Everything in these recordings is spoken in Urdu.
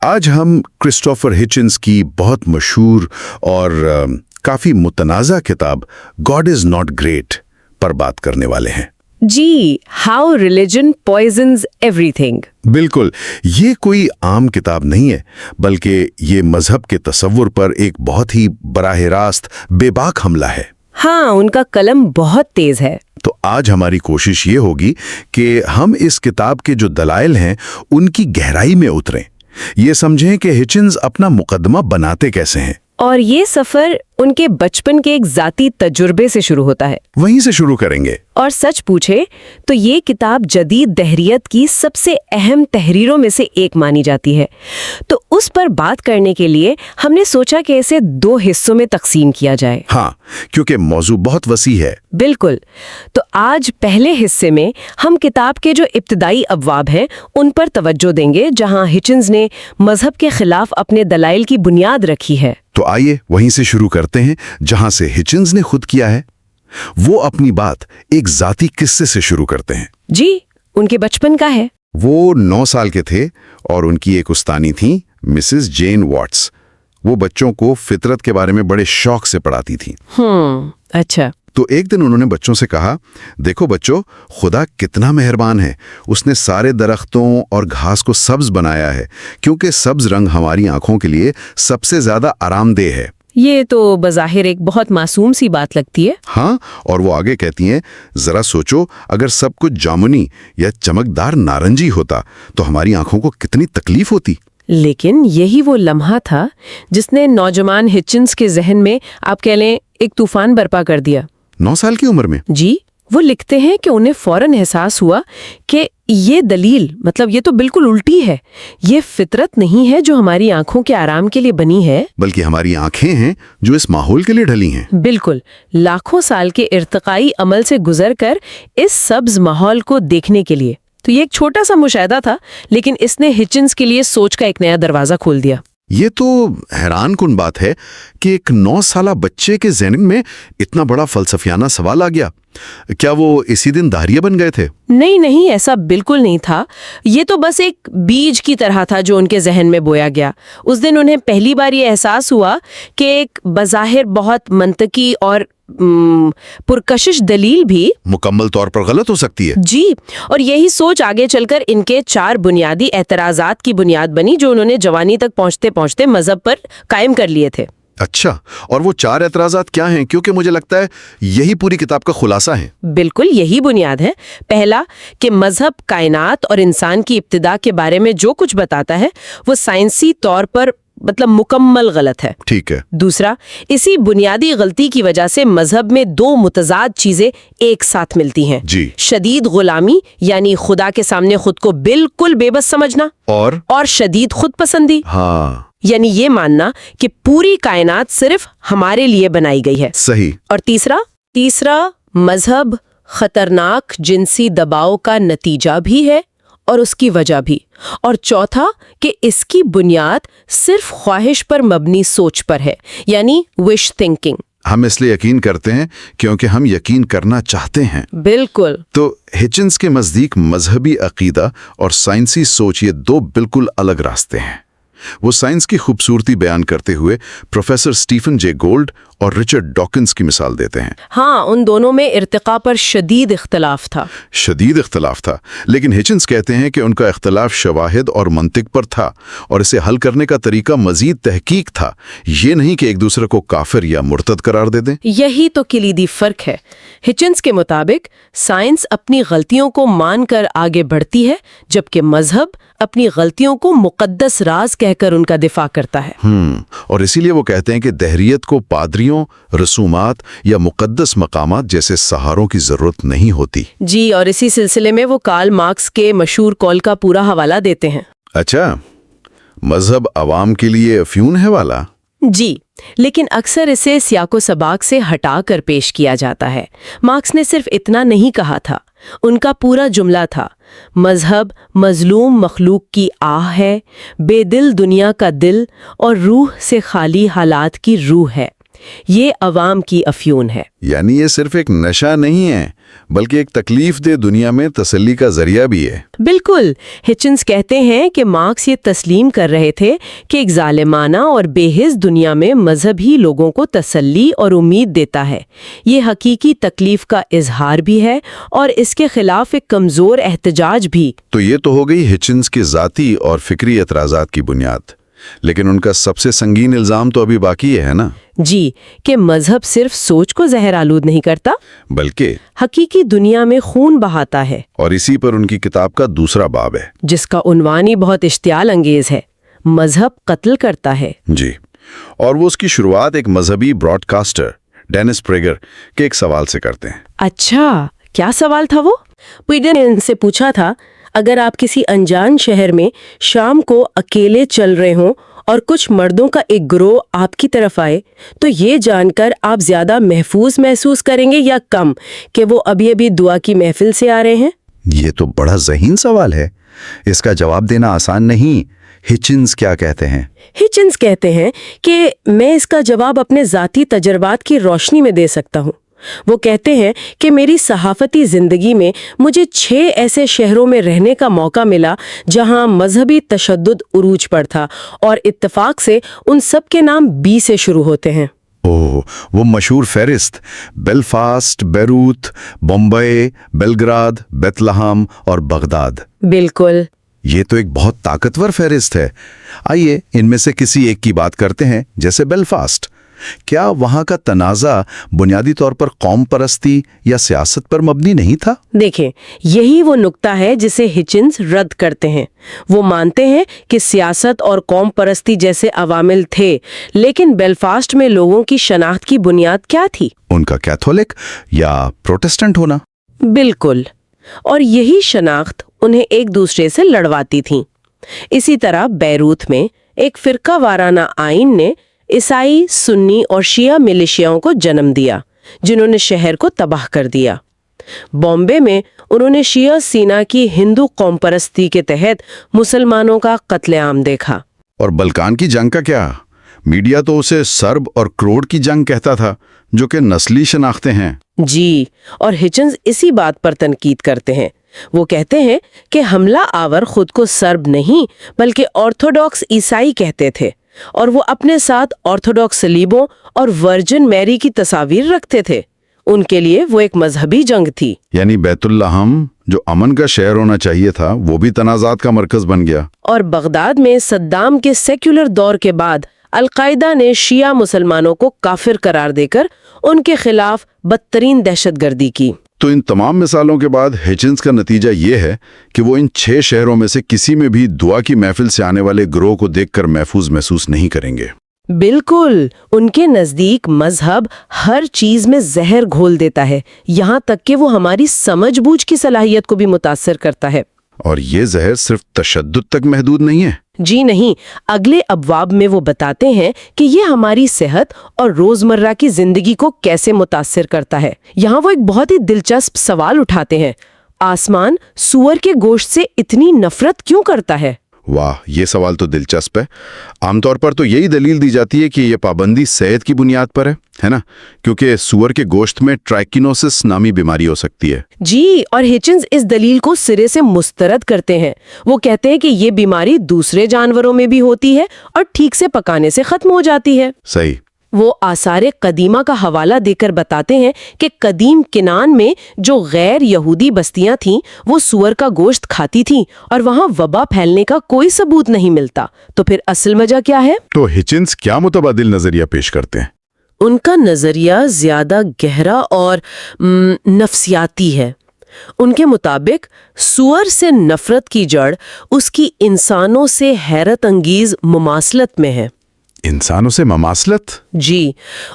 آج ہم کرسٹوفر ہچنز کی بہت مشہور اور کافی متنازع کتاب گاڈ از ناٹ گریٹ پر بات کرنے والے ہیں۔ جی، ہاؤ ریلیجن پوائزنز ایوری تھنگ۔ بالکل، یہ کوئی عام کتاب نہیں ہے، بلکہ یہ مذہب کے تصور پر ایک بہت ہی براہ راست بے باک حملہ ہے۔ ہاں، ان کا قلم بہت تیز ہے۔ تو آج ہماری کوشش یہ ہوگی کہ ہم اس کتاب کے جو دلائل ہیں ان کی گہرائی میں اتریں، یہ سمجھیں کہ ہچنز اپنا مقدمہ بناتے کیسے ہیں۔ اور یہ سفر ان کے بچپن کے ایک ذاتی تجربے سے شروع ہوتا ہے۔ وہیں سے شروع کریں گے۔ اور سچ پوچھے تو یہ کتاب جدید دہریت کی سب سے اہم تحریروں میں سے ایک مانی جاتی ہے، تو اس پر بات کرنے کے لیے ہم نے سوچا کہ اسے 2 حصوں میں تقسیم کیا جائے۔ ہاں، کیونکہ موضوع بہت وسیع ہے۔ بالکل، تو آج پہلے حصے میں ہم کتاب کے جو ابتدائی ابواب ہیں ان پر توجہ دیں گے، جہاں ہچنز نے مذہب کے خلاف اپنے دلائل کی بنیاد رکھی ہے۔ تو آئیے وہیں سے شروع کرتے ہیں جہاں سے ہچنز نے خود کیا ہے۔ وہ اپنی بات ایک ذاتی قصے سے شروع کرتے ہیں۔ جی، ان کے بچپن کا ہے۔ وہ 9 سال کے تھے اور ان کی ایک استانی تھیں مسز جین واٹس۔ وہ بچوں کو فطرت کے بارے میں بڑے شوق سے پڑھاتی تھیں۔ اچھا۔ تو ایک دن انہوں نے بچوں سے کہا، دیکھو بچوں، خدا کتنا مہربان ہے، اس نے سارے درختوں اور گھاس کو سبز بنایا ہے، کیونکہ سبز رنگ ہماری آنکھوں کے لیے سب سے زیادہ آرام دہ ہے۔ یہ تو بظاہر ایک بہت معصوم سی بات لگتی ہے۔ ہاں، اور وہ آگے کہتی ہیں، ذرا سوچو اگر سب کچھ جامنی یا چمکدار نارنجی ہوتا تو ہماری آنکھوں کو کتنی تکلیف ہوتی۔ لیکن یہی وہ لمحہ تھا جس نے نوجوان ہچنز کے ذہن میں آپ کہہ لیں ایک طوفان برپا کر دیا۔ 9 سال کی عمر میں؟ جی، وہ لکھتے ہیں کہ انہیں فوراً احساس ہوا کہ یہ دلیل یہ تو بالکل الٹی ہے۔ یہ فطرت نہیں ہے جو ہماری آنکھوں کے آرام کے لیے بنی ہے، بلکہ ہماری آنکھیں ہیں جو اس ماحول کے لیے ڈھلی ہیں۔ بالکل، لاکھوں سال کے ارتقائی عمل سے گزر کر اس سبز ماحول کو دیکھنے کے لیے۔ تو یہ ایک چھوٹا سا مشاہدہ تھا، لیکن اس نے ہچنز کے لیے سوچ کا ایک نیا دروازہ کھول دیا۔ یہ تو حیران کن بات ہے کہ ایک 9 سالہ بچے کے ذہن میں اتنا بڑا فلسفیانہ سوال آ گیا۔ کیا وہ اسی دن داہریہ بن گئے تھے؟ نہیں، ایسا بالکل نہیں تھا۔ یہ تو بس ایک بیج کی طرح تھا جو ان کے ذہن میں بویا گیا۔ اس دن انہیں پہلی بار یہ احساس ہوا کہ ایک بظاہر بہت منطقی اور پرکشش دلیل بھی مکمل طور پر غلط ہو سکتی ہے۔ جی، اور یہی سوچ آگے چل کر ان کے 4 بنیادی اعتراضات کی بنیاد بنی جو انہوں نے جوانی تک پہنچتے پہنچتے مذہب پر قائم کر لیے تھے۔ اچھا، اور وہ 4 اعتراضات کیا ہیں؟ کیونکہ مجھے لگتا ہے یہی پوری کتاب کا خلاصہ ہے۔ بالکل یہی بنیاد ہے۔ پہلا کہ مذہب کائنات اور انسان کی ابتدا کے بارے میں جو کچھ بتاتا ہے وہ سائنسی طور پر مکمل غلط ہے۔ ٹھیک ہے۔ دوسرا، اسی بنیادی غلطی کی وجہ سے مذہب میں 2 متضاد چیزیں ایک ساتھ ملتی ہیں۔ جی۔ شدید غلامی، یعنی خدا کے سامنے خود کو بالکل بے بس سمجھنا، اور شدید خود پسندی، ہاں، یعنی یہ ماننا کہ پوری کائنات صرف ہمارے لیے بنائی گئی ہے۔ صحیح۔ اور تیسرا مذہب خطرناک جنسی دباؤ کا نتیجہ بھی ہے اور اس کی وجہ بھی۔ اور چوتھا کہ اس کی بنیاد صرف خواہش پر مبنی سوچ پر ہے، یعنی وش تھنکنگ۔ ہم اس لیے یقین کرتے ہیں کیونکہ ہم یقین کرنا چاہتے ہیں۔ بالکل۔ تو ہچنز کے نزدیک مذہبی عقیدہ اور سائنسی سوچ یہ 2 بالکل الگ راستے ہیں۔ وہ سائنس کی خوبصورتی بیان کرتے ہوئے پروفیسر سٹیفن جے گولڈ اور رچرڈ ڈاکنز کی مثال دیتے ہیں۔ ہاں، ان دونوں میں ارتقاء پر شدید اختلاف تھا۔ لیکن ہچنز کہتے ہیں کہ ان کا اختلاف شواہد اور منطق پر تھا اور اسے حل کرنے کا طریقہ مزید تحقیق تھا، یہ نہیں کہ ایک دوسرے کو کافر یا مرتد قرار دے دیں۔ یہی تو کلیدی فرق ہے۔ ہچنز کے مطابق سائنس اپنی غلطیوں کو مان کر آگے بڑھتی ہے، جبکہ مذہب اپنی غلطیوں کو مقدس راز کہہ کر ان کا دفاع کرتا ہے۔ اور اسی لیے وہ کہتے ہیں کہ دہریت کو پادریوں، رسومات یا مقدس مقامات جیسے سہاروں کی ضرورت نہیں ہوتی۔ جی، اور اسی سلسلے میں وہ کارل مارکس کے مشہور قول کا پورا حوالہ دیتے ہیں۔ اچھا، مذہب عوام کے لیے افیون ہے والا؟ جی، لیکن اکثر اسے سیاق و سباق سے ہٹا کر پیش کیا جاتا ہے۔ مارکس نے صرف اتنا نہیں کہا تھا، ان کا پورا جملہ تھا، مذہب مظلوم مخلوق کی آہ ہے، بے دل دنیا کا دل اور روح سے خالی حالات کی روح ہے۔ یہ عوام کی افیون ہے۔ یعنی یہ صرف ایک نشہ نہیں ہے بلکہ ایک تکلیف دہ دنیا میں تسلی کا ذریعہ بھی ہے۔ بالکل، ہچنز کہتے ہیں کہ مارکس یہ تسلیم کر رہے تھے کہ ایک ظالمانہ اور بے حس دنیا میں مذہب ہی لوگوں کو تسلی اور امید دیتا ہے۔ یہ حقیقی تکلیف کا اظہار بھی ہے اور اس کے خلاف ایک کمزور احتجاج بھی۔ تو یہ تو ہو گئی ہچنز کے ذاتی اور فکری اعتراضات کی بنیاد، لیکن ان کا سب سے سنگین الزام تو ابھی باقی ہے نا؟ جی، کہ مذہب صرف سوچ کو زہر آلود نہیں کرتا بلکہ حقیقی دنیا میں خون بہاتا ہے، اور اسی پر ان کی کتاب کا دوسرا باب ہے جس کا عنوان ہی بہت اشتعال انگیز ہے، مذہب قتل کرتا ہے۔ جی، اور وہ اس کی شروعات ایک مذہبی براڈ کاسٹر ڈینس پریگر کے ایک سوال سے کرتے ہیں۔ اچھا، کیا سوال تھا وہ؟ پیڈر نے ان سے پوچھا تھا، اگر آپ کسی انجان شہر میں شام کو اکیلے چل رہے ہوں اور کچھ مردوں کا ایک گروہ آپ کی طرف آئے تو یہ جان کر آپ زیادہ محفوظ محسوس کریں گے یا کم کہ وہ ابھی ابھی دعا کی محفل سے آ رہے ہیں؟ یہ تو بڑا ذہین سوال ہے، اس کا جواب دینا آسان نہیں۔ ہچنز کیا کہتے ہیں؟ ہچنز کہتے ہیں کہ میں اس کا جواب اپنے ذاتی تجربات کی روشنی میں دے سکتا ہوں۔ وہ کہتے ہیں کہ میری صحافتی زندگی میں مجھے 6 ایسے شہروں میں رہنے کا موقع ملا جہاں مذہبی تشدد عروج پر تھا، اور اتفاق سے ان سب کے نام بی سے شروع ہوتے ہیں۔ وہ مشہور فہرست، بیلفاسٹ، بیروت، بمبئی، بیلگراد، بیت لحم اور بغداد۔ بالکل۔ یہ تو ایک بہت طاقتور فہرست ہے۔ آئیے ان میں سے کسی ایک کی بات کرتے ہیں، جیسے بیلفاسٹ۔ کیا وہاں کا تنازع بنیادی طور پر قوم پرستی یا سیاست پر مبنی نہیں تھا؟ دیکھیں، یہی وہ نقطہ ہے جسے ہچنز رد کرتے ہیں۔ وہ مانتے ہیں کہ سیاست اور قوم پرستی جیسے عوامل تھے، لیکن بیلفاسٹ میں لوگوں کی شناخت کی بنیاد کیا تھی؟ ان کا کیتھولک یا پروٹسٹنٹ ہونا۔ بالکل، اور یہی شناخت انہیں ایک دوسرے سے لڑواتی تھی۔ اسی طرح بیروت میں ایک فرقہ وارانہ آئین نے عیسائی، سنی اور شیعہ ملیشیاؤں کو جنم دیا، جنہوں نے شہر کو تباہ کر دیا۔ بامبے میں انہوں نے شیعہ سینا کی ہندو قوم پرستی کے تحت مسلمانوں کا قتل عام دیکھا۔ اور بلکان کی جنگ کا کیا؟ میڈیا تو اسے سرب اور کروڑ کی جنگ کہتا تھا، جو کہ نسلی شناختیں ہیں۔ جی، اور ہچنز اسی بات پر تنقید کرتے ہیں۔ وہ کہتے ہیں کہ حملہ آور خود کو سرب نہیں بلکہ آرتھوڈاکس عیسائی کہتے تھے، اور وہ اپنے ساتھ آرتھوڈاکس صلیبوں اور ورجن میری کی تصاویر رکھتے تھے۔ ان کے لیے وہ ایک مذہبی جنگ تھی۔ یعنی بیت اللحم جو امن کا شہر ہونا چاہیے تھا، وہ بھی تنازعات کا مرکز بن گیا۔ اور بغداد میں صدام کے سیکولر دور کے بعد القاعدہ نے شیعہ مسلمانوں کو کافر قرار دے کر ان کے خلاف بدترین دہشت گردی کی۔ تو ان تمام مثالوں کے بعد ہچنز کا نتیجہ یہ ہے کہ وہ ان 6 شہروں میں سے کسی میں بھی دعا کی محفل سے آنے والے گروہ کو دیکھ کر محفوظ محسوس نہیں کریں گے۔ بالکل، ان کے نزدیک مذہب ہر چیز میں زہر گھول دیتا ہے، یہاں تک کہ وہ ہماری سمجھ بوجھ کی صلاحیت کو بھی متاثر کرتا ہے۔ اور یہ زہر صرف تشدد تک محدود نہیں ہے۔ جی نہیں، اگلے ابواب میں وہ بتاتے ہیں کہ یہ ہماری صحت اور روزمرہ کی زندگی کو کیسے متاثر کرتا ہے۔ یہاں وہ ایک بہت ہی دلچسپ سوال اٹھاتے ہیں، آسمان سور کے گوشت سے اتنی نفرت کیوں کرتا ہے؟ واہ، یہ سوال تو دلچسپ ہے۔ عام طور پر تو یہی دلیل دی جاتی ہے کہ یہ پابندی صحت کی بنیاد پر ہے نا، کیونکہ سور کے گوشت میں ٹرائکینوسس نامی بیماری ہو سکتی ہے۔ جی، اور ہچنز اس دلیل کو سرے سے مسترد کرتے ہیں۔ وہ کہتے ہیں کہ یہ بیماری دوسرے جانوروں میں بھی ہوتی ہے اور ٹھیک سے پکانے سے ختم ہو جاتی ہے۔ صحیح۔ وہ آثار قدیمہ کا حوالہ دے کر بتاتے ہیں کہ قدیم کنان میں جو غیر یہودی بستیاں تھیں وہ سور کا گوشت کھاتی تھیں، اور وہاں وبا پھیلنے کا کوئی ثبوت نہیں ملتا۔ تو پھر اصل وجہ کیا ہے؟ تو ہچنز کیا متبادل نظریہ پیش کرتے ہیں؟ ان کا نظریہ زیادہ گہرا اور نفسیاتی ہے۔ ان کے مطابق سور سے نفرت کی جڑ اس کی انسانوں سے حیرت انگیز مماثلت میں ہے۔ انسانوں سے مماثلت؟ جی،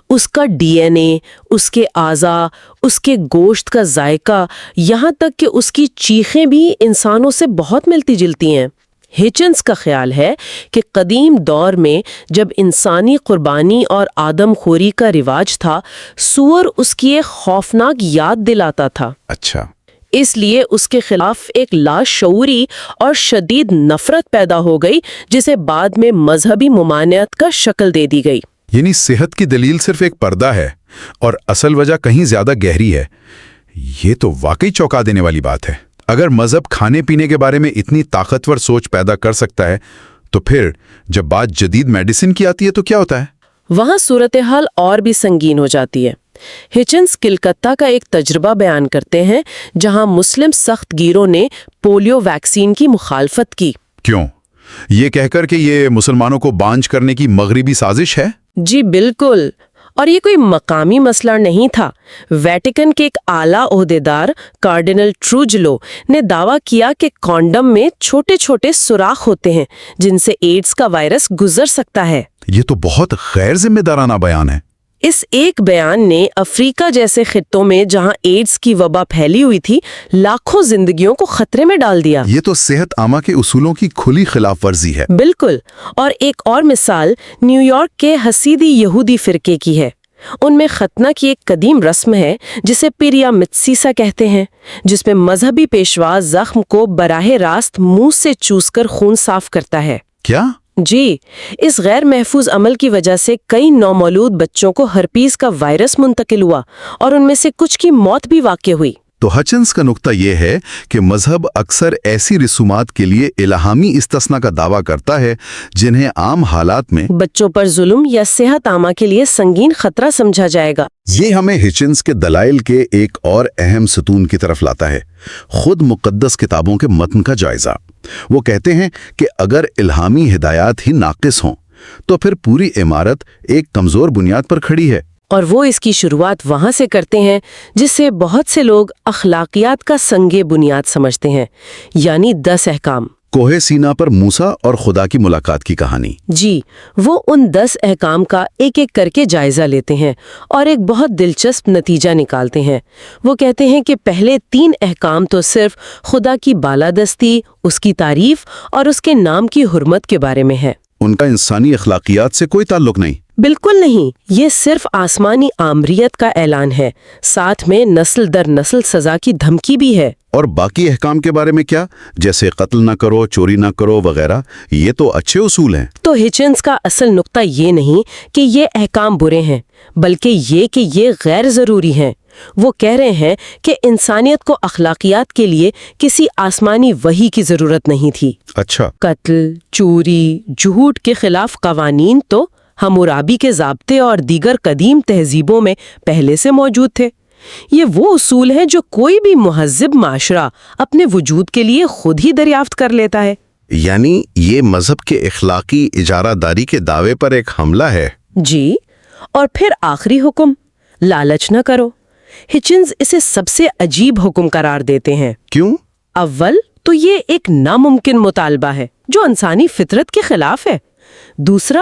اس کا ڈی این اے، اس کے اعضاء، اس کے گوشت کا ذائقہ، یہاں تک کہ اس کی چیخیں بھی انسانوں سے بہت ملتی جلتی ہیں۔ ہچنز کا خیال ہے کہ قدیم دور میں جب انسانی قربانی اور آدم خوری کا رواج تھا، سور اس کی ایک خوفناک یاد دلاتا تھا۔ اچھا۔ اس لیے اس کے خلاف ایک لاشعوری اور شدید نفرت پیدا ہو گئی، جسے بعد میں مذہبی ممانعت کا شکل دے دی گئی۔ یعنی صحت کی دلیل صرف ایک پردہ ہے اور اصل وجہ کہیں زیادہ گہری ہے۔ یہ تو واقعی چونکا دینے والی بات ہے۔ اگر مذہب کھانے پینے کے بارے میں اتنی طاقتور سوچ پیدا کر سکتا ہے تو پھر جب بات جدید میڈیسن کی آتی ہے تو کیا ہوتا ہے؟ وہاں صورتحال اور بھی سنگین ہو جاتی ہے۔ ہچنز کلکتہ کا ایک تجربہ بیان کرتے ہیں جہاں مسلم سخت گیروں نے پولیو ویکسین کی مخالفت کی۔ کیوں؟ یہ کہہ کر کہ یہ مسلمانوں کو بانج کرنے کی مغربی سازش ہے؟ جی بالکل، اور یہ کوئی مقامی مسئلہ نہیں تھا۔ ویٹیکن کے ایک اعلیٰ عہدیدار کارڈینل ٹروجلو نے دعویٰ کیا کہ کانڈم میں چھوٹے چھوٹے سوراخ ہوتے ہیں جن سے ایڈز کا وائرس گزر سکتا ہے۔ یہ تو بہت غیر ذمہ دارانہ بیان ہے۔ اس ایک بیان نے افریقہ جیسے خطوں میں جہاں ایڈز کی وبا پھیلی ہوئی تھی لاکھوں زندگیوں کو خطرے میں ڈال دیا۔ یہ تو صحت عامہ کے اصولوں کی کھلی خلاف ورزی ہے۔ بالکل، اور ایک اور مثال نیو یارک کے حسیدی یہودی فرقے کی ہے۔ ان میں ختنہ کی ایک قدیم رسم ہے جسے پیریا متسیسا کہتے ہیں، جس میں مذہبی پیشوا زخم کو براہ راست منہ سے چوس کر خون صاف کرتا ہے۔ کیا؟ جی، اس غیر محفوظ عمل کی وجہ سے کئی نومولود بچوں کو ہرپیز کا وائرس منتقل ہوا اور ان میں سے کچھ کی موت بھی واقع ہوئی۔ تو ہچنز کا نقطہ یہ ہے کہ مذہب اکثر ایسی رسومات کے لیے الہامی استثناء کا دعویٰ کرتا ہے جنہیں عام حالات میں بچوں پر ظلم یا صحت عامہ کے لیے سنگین خطرہ سمجھا جائے گا۔ یہ ہمیں ہچنز کے دلائل کے ایک اور اہم ستون کی طرف لاتا ہے، خود مقدس کتابوں کے متن کا جائزہ۔ وہ کہتے ہیں کہ اگر الہامی ہدایات ہی ناقص ہوں تو پھر پوری عمارت ایک کمزور بنیاد پر کھڑی ہے۔ اور وہ اس کی شروعات وہاں سے کرتے ہیں جس سے بہت سے لوگ اخلاقیات کا سنگ بنیاد سمجھتے ہیں، یعنی 10 احکام۔ کوہ سینا پر موسیٰ اور خدا کی ملاقات کی کہانی۔ جی، وہ ان 10 احکام کا ایک ایک کر کے جائزہ لیتے ہیں اور ایک بہت دلچسپ نتیجہ نکالتے ہیں۔ وہ کہتے ہیں کہ پہلے 3 احکام تو صرف خدا کی بالادستی، اس کی تعریف اور اس کے نام کی حرمت کے بارے میں ہے۔ ان کا انسانی اخلاقیات سے کوئی تعلق نہیں۔ بالکل نہیں، یہ صرف آسمانی آمریت کا اعلان ہے، ساتھ میں نسل در نسل سزا کی دھمکی بھی ہے۔ اور باقی احکام کے بارے میں کیا؟ جیسے قتل نہ کرو، چوری نہ کرو وغیرہ، یہ تو اچھے اصول ہیں۔ تو ہچنز کا اصل نقطہ یہ نہیں کہ یہ احکام برے ہیں، بلکہ یہ کہ یہ غیر ضروری ہیں۔ وہ کہہ رہے ہیں کہ انسانیت کو اخلاقیات کے لیے کسی آسمانی وحی کی ضرورت نہیں تھی۔ اچھا، قتل، چوری، جھوٹ کے خلاف قوانین تو حمورابی کے ضابطے اور دیگر قدیم تہذیبوں میں پہلے سے موجود تھے۔ یہ وہ اصول ہیں جو کوئی بھی مہذب معاشرہ اپنے وجود کے لیے خود ہی دریافت کر لیتا ہے۔ یعنی یہ مذہب کے اخلاقی اجارہ داری کے دعوے پر ایک حملہ ہے۔ جی، اور پھر آخری حکم، لالچ نہ کرو۔ ہچنز اسے سب سے عجیب حکم قرار دیتے ہیں۔ کیوں؟ اول تو یہ ایک ناممکن مطالبہ ہے جو انسانی فطرت کے خلاف ہے۔ دوسرا،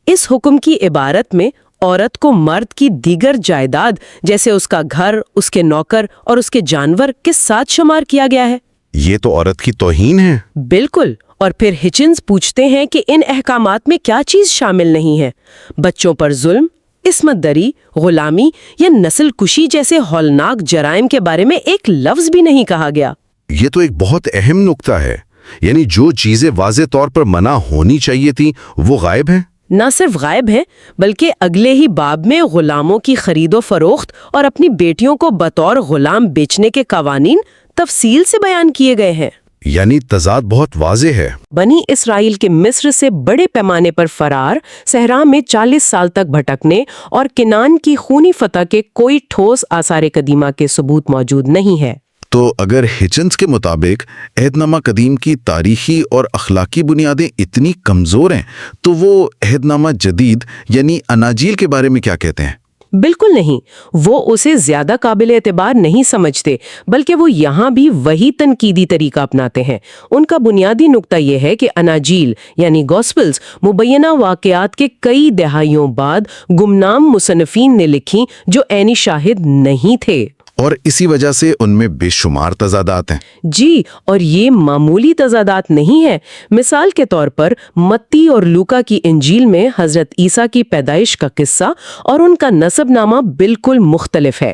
اس حکم کی عبارت میں عورت کو مرد کی دیگر جائیداد جیسے اس کا گھر، اس کے نوکر اور اس کے جانور کے ساتھ شمار کیا گیا ہے۔ یہ تو عورت کی توہین ہے۔ بالکل، اور پھر ہچنز پوچھتے ہیں کہ ان احکامات میں کیا چیز شامل نہیں ہے؟ بچوں پر ظلم، عصمت دری، غلامی یا نسل کشی جیسے ہولناک جرائم کے بارے میں ایک لفظ بھی نہیں کہا گیا۔ یہ تو ایک بہت اہم نقطہ ہے، یعنی جو چیزیں واضح طور پر منع ہونی چاہیے تھیں وہ غائب ہیں۔ نہ صرف غائب ہیں بلکہ اگلے ہی باب میں غلاموں کی خرید و فروخت اور اپنی بیٹیوں کو بطور غلام بیچنے کے قوانین تفصیل سے بیان کیے گئے ہیں۔ یعنی تضاد بہت واضح ہے۔ بنی اسرائیل کے مصر سے بڑے پیمانے پر فرار، صحرا میں 40 سال تک بھٹکنے اور کنعان کی خونی فتح کے کوئی ٹھوس آثار قدیمہ کے ثبوت موجود نہیں ہے۔ تو اگر ہچنز کے مطابق عہد نامہ قدیم کی تاریخی اور اخلاقی بنیادیں اتنی کمزور ہیں تو وہ عہد نامہ جدید یعنی اناجیل کے بارے میں کیا کہتے ہیں؟ بالکل نہیں، وہ اسے زیادہ قابل اعتبار نہیں سمجھتے، بلکہ وہ یہاں بھی وہی تنقیدی طریقہ اپناتے ہیں۔ ان کا بنیادی نقطہ یہ ہے کہ اناجیل یعنی گوسپلز مبینہ واقعات کے کئی دہائیوں بعد گمنام مصنفین نے لکھی جو عینی شاہد نہیں تھے، اور اسی وجہ سے ان میں بے شمار تضادات ہیں۔ جی، اور یہ معمولی تضادات نہیں ہے۔ مثال کے طور پر متی اور لوکا کی انجیل میں حضرت عیسیٰ کی پیدائش کا قصہ اور ان کا نسب نامہ بالکل مختلف ہے۔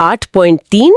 8.3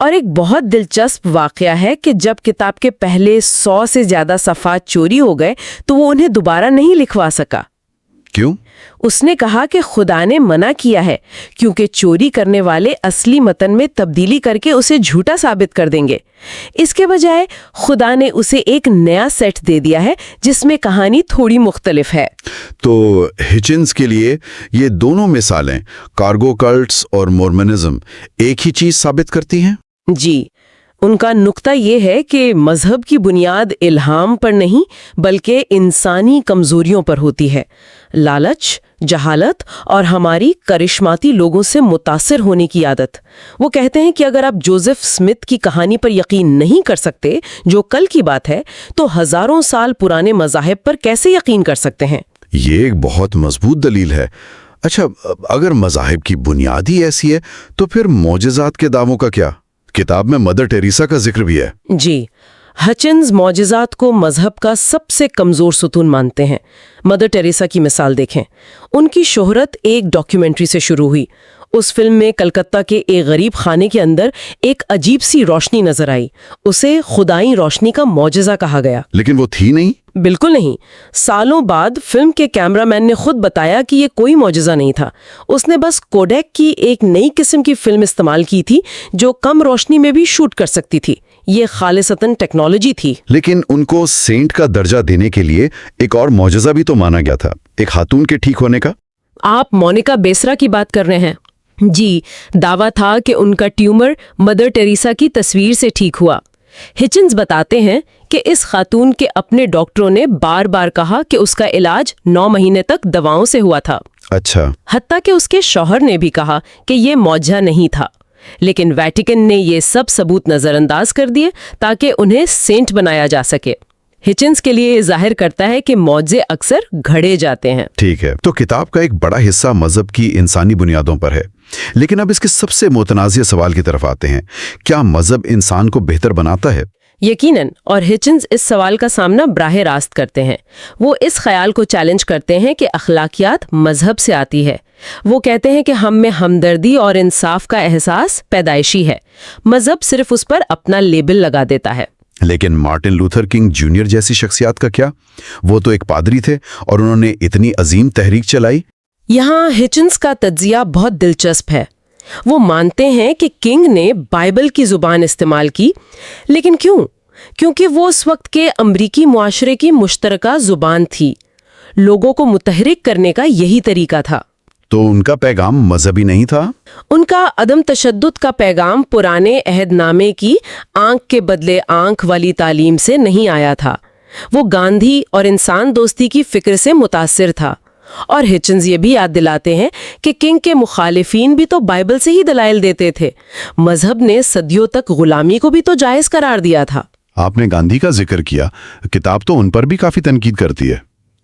اور ایک بہت دلچسپ واقعہ ہے کہ جب کتاب کے پہلے 100 سے زیادہ صفحات چوری ہو گئے تو وہ انہیں دوبارہ نہیں لکھوا سکا۔ کیوں؟ اس نے کہا کہ خدا نے منع کیا ہے کیونکہ چوری کرنے والے اصلی متن میں تبدیلی کر کے اسے جھوٹا ثابت کر دیں گے۔ اس کے بجائے خدا نے اسے ایک نیا سیٹ دے دیا ہے جس میں کہانی تھوڑی مختلف ہے۔ تو ہچنز کے لیے یہ دونوں مثالیں، کارگو کلٹس اور مورمنزم، ایک ہی چیز ثابت کرتی ہیں؟ جی، ان کا نقطہ یہ ہے کہ مذہب کی بنیاد الہام پر نہیں بلکہ انسانی کمزوریوں پر ہوتی ہے۔ لالچ، جہالت اور ہماری کرشماتی لوگوں سے متاثر ہونے کی عادت۔ وہ کہتے ہیں کہ اگر آپ جوزف اسمتھ کی کہانی پر یقین نہیں کر سکتے جو کل کی بات ہے تو ہزاروں سال پرانے مذاہب پر کیسے یقین کر سکتے ہیں؟ یہ ایک بہت مضبوط دلیل ہے۔ اچھا، اگر مذاہب کی بنیاد ہی ایسی ہے تو پھر معجزات کے دعووں کا کیا؟ کتاب میں مدر ٹیریسا کا ذکر بھی ہے۔ جی، ہچنز معجزات کو مذہب کا سب سے کمزور ستون مانتے ہیں۔ مدر ٹیریسا کی مثال دیکھیں۔ ان کی شہرت ایک ڈاکیومنٹری سے شروع ہوئی۔ اس فلم میں کلکتہ کے ایک غریب خانے کے اندر ایک عجیب سی روشنی نظر آئی۔ اسے خدائی روشنی کا معجزہ کہا گیا۔ لیکن وہ تھی نہیں؟ بالکل نہیں۔ سالوں بعد فلم کے کیمرہ مین نے خود بتایا کہ یہ کوئی معجزہ نہیں تھا۔ اس نے بس کوڈیک کی ایک نئی قسم کی فلم استعمال کی تھی جو کم روشنی میں بھی شوٹ کر سکتی تھی۔ یہ خالصتاً ٹیکنالوجی تھی۔ لیکن ان کو سینٹ کا درجہ دینے کے لیے ایک اور معجزہ بھی تو مانا گیا تھا، ایک خاتون کے ٹھیک ہونے کا۔ آپ مونیکا بیسرا کی بات کر رہے ہیں؟ جی، دعویٰ تھا کہ ان کا ٹیومر مدر ٹیریسا کی تصویر سے ٹھیک ہوا۔ ہچنز بتاتے ہیں کہ اس خاتون کے اپنے ڈاکٹروں نے بار بار کہا کہ اس کا علاج 9 مہینے تک دواؤں سے ہوا تھا۔ اچھا۔ حتیٰ کہ اس کے شوہر نے بھی کہا کہ یہ معجزہ نہیں تھا، لیکن ویٹیکن نے یہ سب ثبوت نظر انداز کر دیے تاکہ انہیں سینٹ بنایا جا سکے۔ ہچنز کے لیے یہ ظاہر کرتا ہے کہ معجزے اکثر گھڑے جاتے ہیں۔ ٹھیک ہے، تو کتاب کا ایک بڑا حصہ مذہب کی انسانی بنیادوں پر ہے، لیکن اب اس کے سب سے متنازع سوال کی طرف آتے ہیں۔ کیا مذہب انسان کو بہتر بناتا ہے؟ یقیناً، اور ہچنز اس سوال کا سامنا براہ راست کرتے ہیں۔ وہ اس خیال کو چیلنج کرتے ہیں کہ اخلاقیات مذہب سے آتی ہے۔ وہ کہتے ہیں کہ ہم میں ہمدردی اور انصاف کا احساس پیدائشی ہے، مذہب صرف اس پر اپنا لیبل لگا دیتا ہے۔ لیکن مارٹن لوتھر کنگ جونیئر جیسی شخصیات کا کیا؟ وہ تو ایک پادری تھے اور انہوں نے اتنی عظیم تحریک چلائی۔ یہاں ہچنز کا تجزیہ بہت دلچسپ ہے۔ وہ مانتے ہیں کہ کنگ نے بائبل کی زبان استعمال کی، لیکن کیوں؟ کیونکہ وہ اس وقت کے امریکی معاشرے کی مشترکہ زبان تھی۔ لوگوں کو متحرک کرنے کا یہی طریقہ تھا۔ تو ان کا پیغام مذہبی نہیں تھا؟ ان کا عدم تشدد کا پیغام پرانے عہد نامے کی آنکھ کے بدلے آنکھ والی تعلیم سے نہیں آیا تھا۔ وہ گاندھی اور انسان دوستی کی فکر سے متاثر تھا۔ اور ہچنز یہ بھی یاد دلاتے ہیں کہ کنگ کے مخالفین بھی تو بائبل سے ہی دلائل دیتے تھے۔ مذہب نے صدیوں تک غلامی کو بھی تو جائز قرار دیا تھا۔ آپ نے گاندھی کا ذکر کیا، کتاب تو ان پر بھی کافی تنقید کرتی ہے۔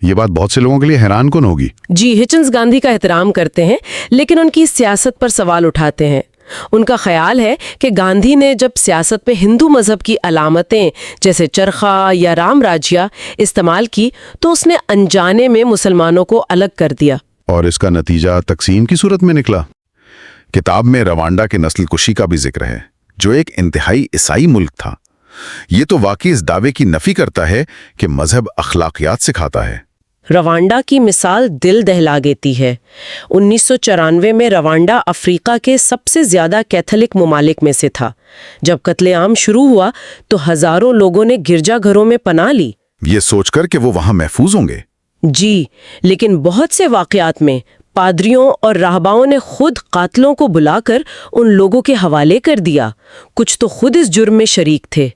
یہ بات بہت سے لوگوں کے لیے حیران کن ہوگی۔ جی، ہچنز گاندھی کا احترام کرتے ہیں لیکن ان کی سیاست پر سوال اٹھاتے ہیں۔ ان کا خیال ہے کہ گاندھی نے جب سیاست میں ہندو مذہب کی علامتیں جیسے چرخا یا رام راجیہ استعمال کی تو اس نے انجانے میں مسلمانوں کو الگ کر دیا۔ اور اس کا نتیجہ تقسیم کی صورت میں نکلا۔ کتاب میں روانڈا کے نسل کشی کا بھی ذکر ہے، جو ایک انتہائی عیسائی ملک تھا۔ یہ تو واقعی اس دعوے کی نفی کرتا ہے کہ مذہب اخلاقیات سکھاتا ہے۔ روانڈا کی مثال دل دہلا دیتی ہے۔ 1994 میں روانڈا افریقہ کے سب سے زیادہ کیتھولک ممالک میں سے تھا۔ جب قتل عام شروع ہوا تو ہزاروں لوگوں نے گرجا گھروں میں پناہ لی، یہ سوچ کر کہ وہ وہاں محفوظ ہوں گے۔ جی، لیکن بہت سے واقعات میں پادریوں اور راہباؤں نے خود قاتلوں کو بلا کر ان لوگوں کے حوالے کر دیا۔ کچھ تو خود اس جرم میں شریک تھے۔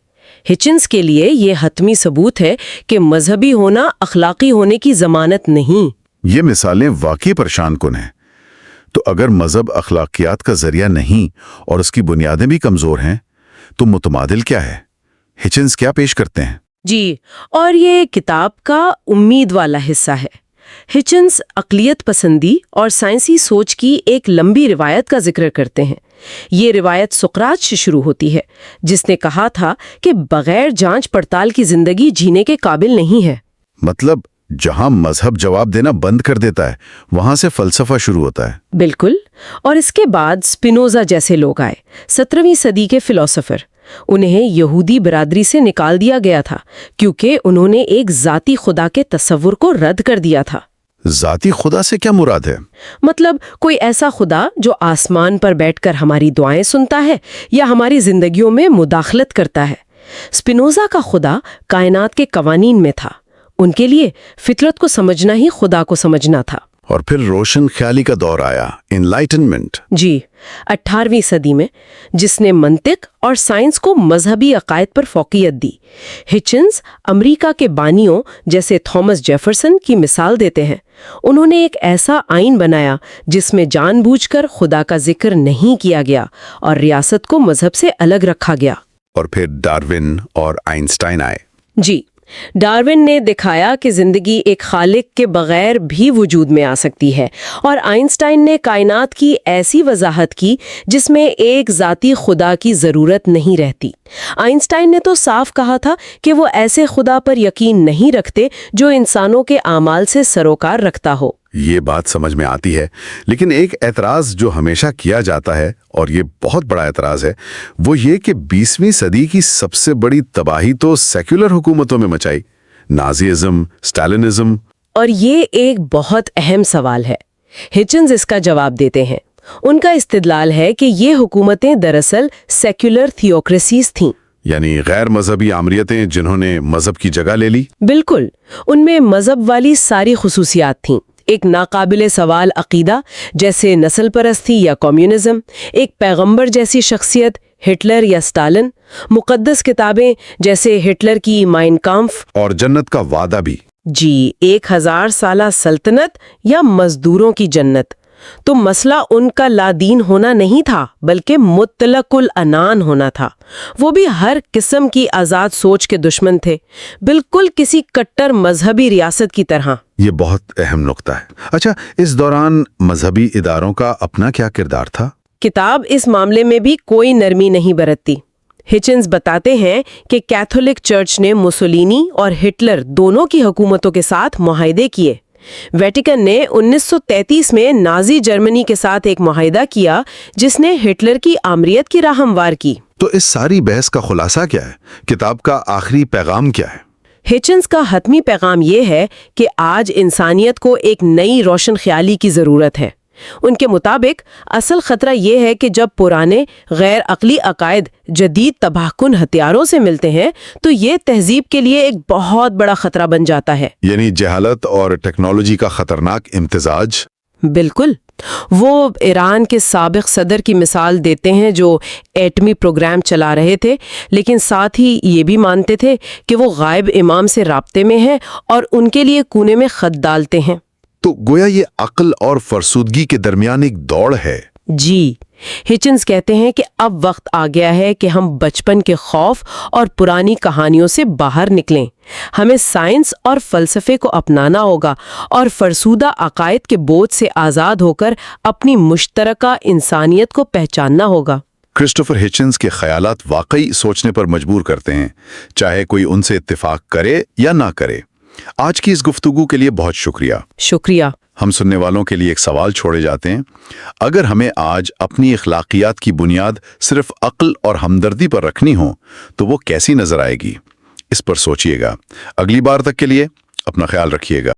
ہچنز کے لیے یہ حتمی ثبوت ہے کہ مذہبی ہونا اخلاقی ہونے کی ضمانت نہیں۔ یہ مثالیں واقعی پریشان کن ہیں۔ تو اگر مذہب اخلاقیات کا ذریعہ نہیں اور اس کی بنیادیں بھی کمزور ہیں تو متمادل کیا ہے؟ ہچنز کیا پیش کرتے ہیں؟ جی، اور یہ کتاب کا امید والا حصہ ہے۔ ہچنز اقلیت پسندی اور سائنسی سوچ کی ایک لمبی روایت کا ذکر کرتے ہیں۔ یہ روایت سقراط سے شروع ہوتی ہے، جس نے کہا تھا کہ بغیر جانچ پڑتال کی زندگی جینے کے قابل نہیں ہے۔ مطلب جہاں مذہب جواب دینا بند کر دیتا ہے وہاں سے فلسفہ شروع ہوتا ہے۔ بالکل، اور اس کے بعد سپینوزا جیسے لوگ آئے، 17ویں صدی کے فلسفر۔ انہیں یہودی برادری سے نکال دیا گیا تھا کیونکہ انہوں نے ایک ذاتی خدا کے تصور کو رد کر دیا تھا۔ ذاتی خدا سے کیا مراد ہے؟ مطلب کوئی ایسا خدا جو آسمان پر بیٹھ کر ہماری دعائیں سنتا ہے یا ہماری زندگیوں میں مداخلت کرتا ہے۔ سپینوزا کا خدا کائنات کے قوانین میں تھا۔ ان کے لیے فطرت کو سمجھنا ہی خدا کو سمجھنا تھا۔ اور پھر روشن خیالی کا دور آیا، انلائٹنمنٹ۔ جی، 18ویں صدی میں، جس نے منطق اور سائنس کو مذہبی عقائد پر فوقیت دی۔ ہچنز امریکہ کے بانیوں جیسے تھامس جیفرسن کی مثال دیتے ہیں۔ انہوں نے ایک ایسا آئین بنایا جس میں جان بوجھ کر خدا کا ذکر نہیں کیا گیا اور ریاست کو مذہب سے الگ رکھا گیا۔ اور پھر ڈارون اور آئنسٹائن آئے۔ جی، ڈارون نے دکھایا کہ زندگی ایک خالق کے بغیر بھی وجود میں آ سکتی ہے، اور آئنسٹائن نے کائنات کی ایسی وضاحت کی جس میں ایک ذاتی خدا کی ضرورت نہیں رہتی۔ آئنسٹائن نے تو صاف کہا تھا کہ وہ ایسے خدا پر یقین نہیں رکھتے جو انسانوں کے اعمال سے سروکار رکھتا ہو۔ یہ بات سمجھ میں آتی ہے، لیکن ایک اعتراض جو ہمیشہ کیا جاتا ہے، اور یہ بہت بڑا اعتراض ہے، وہ یہ کہ 20ویں صدی کی سب سے بڑی تباہی تو سیکولر حکومتوں میں مچائی، نازیزم، اسٹالنزم۔ اور یہ ایک بہت اہم سوال ہے۔ ہچنز اس کا جواب دیتے ہیں۔ ان کا استدلال ہے کہ یہ حکومتیں دراصل سیکولر تھیوکریسیز تھیں، یعنی غیر مذہبی آمریتیں جنہوں نے مذہب کی جگہ لے لی۔ بالکل، ان میں مذہب والی ساری خصوصیات تھیں۔ ایک ناقابل سوال عقیدہ جیسے نسل پرستی یا کمیونزم، ایک پیغمبر جیسی شخصیت ہٹلر یا اسٹالن، مقدس کتابیں جیسے ہٹلر کی مائن کامف، اور جنت کا وعدہ بھی۔ جی، 1000 سالہ سلطنت یا مزدوروں کی جنت۔ تو مسئلہ ان کا لادین ہونا نہیں تھا بلکہ مطلق العنان ہونا تھا۔ وہ بھی ہر قسم کی آزاد سوچ کے دشمن تھے، بالکل کسی کٹر مذہبی ریاست کی طرح۔ یہ بہت اہم نقطہ ہے۔ اچھا، اس دوران مذہبی اداروں کا اپنا کیا کردار تھا؟ کتاب اس معاملے میں بھی کوئی نرمی نہیں برتتی۔ ہچنز بتاتے ہیں کہ کیتھولک چرچ نے مسولینی اور ہٹلر دونوں کی حکومتوں کے ساتھ معاہدے کیے۔ ویٹیکن نے 1933 میں نازی جرمنی کے ساتھ ایک معاہدہ کیا جس نے ہٹلر کی آمریت کی راہ ہموار کی۔ تو اس ساری بحث کا خلاصہ کیا ہے؟ کتاب کا آخری پیغام کیا ہے؟ ہچنز کا حتمی پیغام یہ ہے کہ آج انسانیت کو ایک نئی روشن خیالی کی ضرورت ہے۔ ان کے مطابق اصل خطرہ یہ ہے کہ جب پرانے غیر عقلی عقائد جدید تباہ کن ہتھیاروں سے ملتے ہیں تو یہ تہذیب کے لیے ایک بہت بڑا خطرہ بن جاتا ہے۔ یعنی جہالت اور ٹیکنالوجی کا خطرناک امتزاج۔ بالکل، وہ ایران کے سابق صدر کی مثال دیتے ہیں جو ایٹمی پروگرام چلا رہے تھے لیکن ساتھ ہی یہ بھی مانتے تھے کہ وہ غائب امام سے رابطے میں ہیں اور ان کے لیے کونے میں خط ڈالتے ہیں۔ تو گویا یہ عقل اور فرسودگی کے درمیان ایک دوڑ ہے۔ جی، ہچنز کہتے ہیں کہ اب وقت آ گیا ہے کہ ہم بچپن کے خوف اور پرانی کہانیوں سے باہر نکلیں۔ ہمیں سائنس اور فلسفے کو اپنانا ہوگا اور فرسودہ عقائد کے بوجھ سے آزاد ہو کر اپنی مشترکہ انسانیت کو پہچاننا ہوگا۔ کرسٹوفر ہچنز کے خیالات واقعی سوچنے پر مجبور کرتے ہیں، چاہے کوئی ان سے اتفاق کرے یا نہ کرے۔ آج کی اس گفتگو کے لیے بہت شکریہ۔ شکریہ۔ ہم سننے والوں کے لیے ایک سوال چھوڑے جاتے ہیں۔ اگر ہمیں آج اپنی اخلاقیات کی بنیاد صرف عقل اور ہمدردی پر رکھنی ہو تو وہ کیسی نظر آئے گی؟ اس پر سوچئے گا۔ اگلی بار تک کے لیے اپنا خیال رکھیے گا۔